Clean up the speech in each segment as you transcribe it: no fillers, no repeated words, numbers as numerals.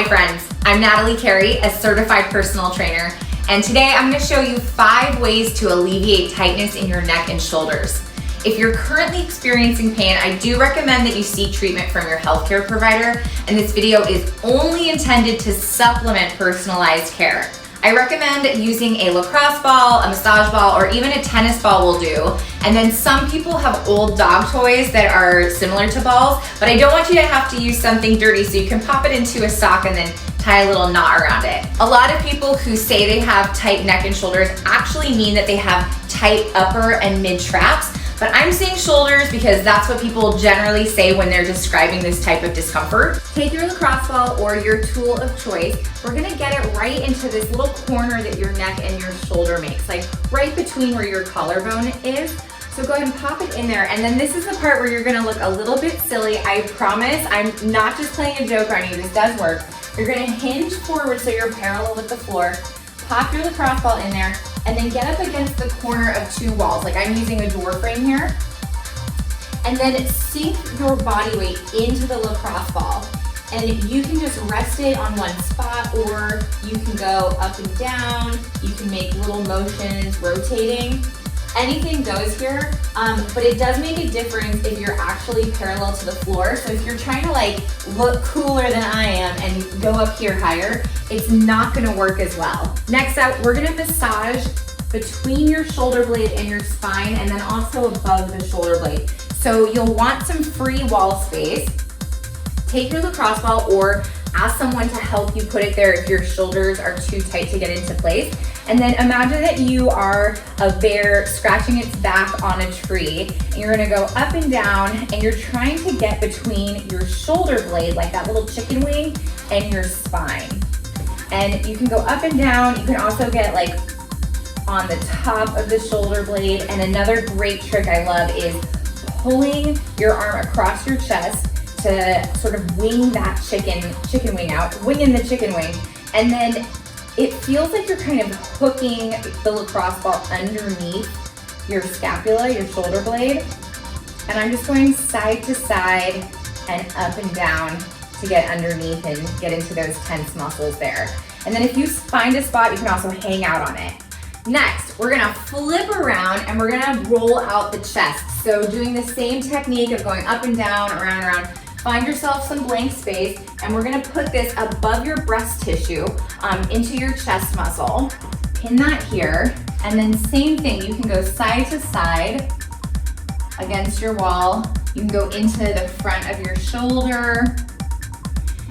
Hi friends, I'm Natalie Carey, a certified personal trainer, and today I'm going to show you 5 ways to alleviate tightness in your neck and shoulders. If you're currently experiencing pain, I do recommend that you seek treatment from your healthcare provider, and this video is only intended to supplement personalized care. I recommend using a lacrosse ball, a massage ball, or even a tennis ball will do. And then some people have old dog toys that are similar to balls, but I don't want you to have to use something dirty, so you can pop it into a sock and then tie a little knot around it. A lot of people who say they have tight neck and shoulders actually mean that they have tight upper and mid traps. But I'm saying shoulders because that's what people generally say when they're describing this type of discomfort. Take your lacrosse ball or your tool of choice. We're gonna get it right into this little corner that your neck and your shoulder makes, like right between where your collarbone is. So go ahead and pop it in there. And then this is the part where you're gonna look a little bit silly. I promise, I'm not just playing a joke on you, this does work. You're gonna hinge forward so you're parallel with the floor. Pop your lacrosse ball in there, and then get up against the corner of 2 walls. Like I'm using a door frame here. And then sink your body weight into the lacrosse ball. And you can just rest it on one spot, or you can go up and down. You can make little motions, rotating. Anything goes here, but it does make a difference if you're actually parallel to the floor. So if you're trying to like look cooler than I am and go up here higher, it's not gonna work as well. Next up, we're gonna massage between your shoulder blade and your spine, and then also above the shoulder blade. So you'll want some free wall space. Take your lacrosse ball or ask someone to help you put it there if your shoulders are too tight to get into place. And then imagine that you are a bear scratching its back on a tree, and you're gonna go up and down, and you're trying to get between your shoulder blade, like that little chicken wing, and your spine. And you can go up and down. You can also get like on the top of the shoulder blade. And another great trick I love is pulling your arm across your chest to sort of wing that chicken wing out, winging the chicken wing. And then it feels like you're kind of hooking the lacrosse ball underneath your scapula, your shoulder blade. And I'm just going side to side and up and down to get underneath and get into those tense muscles there. And then if you find a spot, you can also hang out on it. Next, we're gonna flip around and we're gonna roll out the chest. So doing the same technique of going up and down, around and around. Find yourself some blank space, and we're gonna put this above your breast tissue into your chest muscle. Pin that here, and then same thing, you can go side to side against your wall. You can go into the front of your shoulder.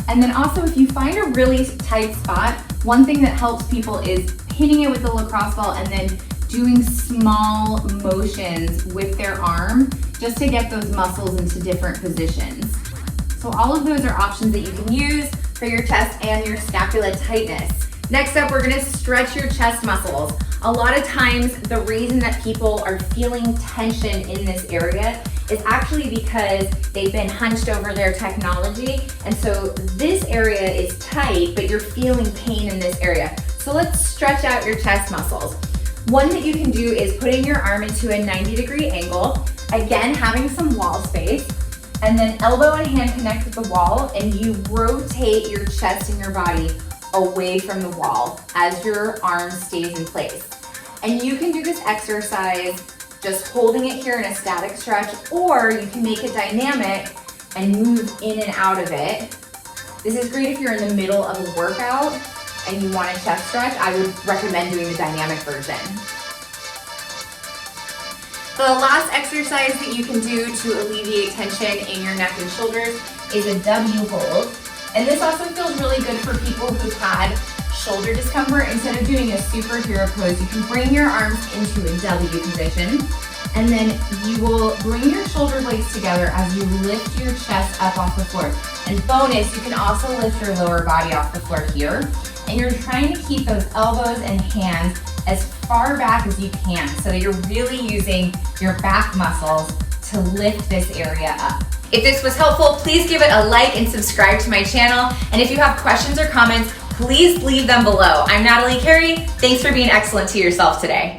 And then also, if you find a really tight spot, one thing that helps people is pinning it with the lacrosse ball and then doing small motions with their arm just to get those muscles into different positions. So all of those are options that you can use for your chest and your scapula tightness. Next up, we're gonna stretch your chest muscles. A lot of times, the reason that people are feeling tension in this area is actually because they've been hunched over their technology. And so this area is tight, but you're feeling pain in this area. So let's stretch out your chest muscles. One that you can do is putting your arm into a 90-degree angle, again, having some wall space. And then elbow and hand connect with the wall, and you rotate your chest and your body away from the wall as your arm stays in place. And you can do this exercise just holding it here in a static stretch, or you can make it dynamic and move in and out of it. This is great if you're in the middle of a workout and you want a chest stretch. I would recommend doing the dynamic version. The last exercise that you can do to alleviate tension in your neck and shoulders is a W hold. And this also feels really good for people who've had shoulder discomfort. Instead of doing a superhero pose, you can bring your arms into a W position. And then you will bring your shoulder blades together as you lift your chest up off the floor. And bonus, you can also lift your lower body off the floor here. And you're trying to keep those elbows and hands as far back as you can, so that you're really using your back muscles to lift this area up. If this was helpful, please give it a like and subscribe to my channel. And if you have questions or comments, please leave them below. I'm Natalie Carey. Thanks for being excellent to yourself today.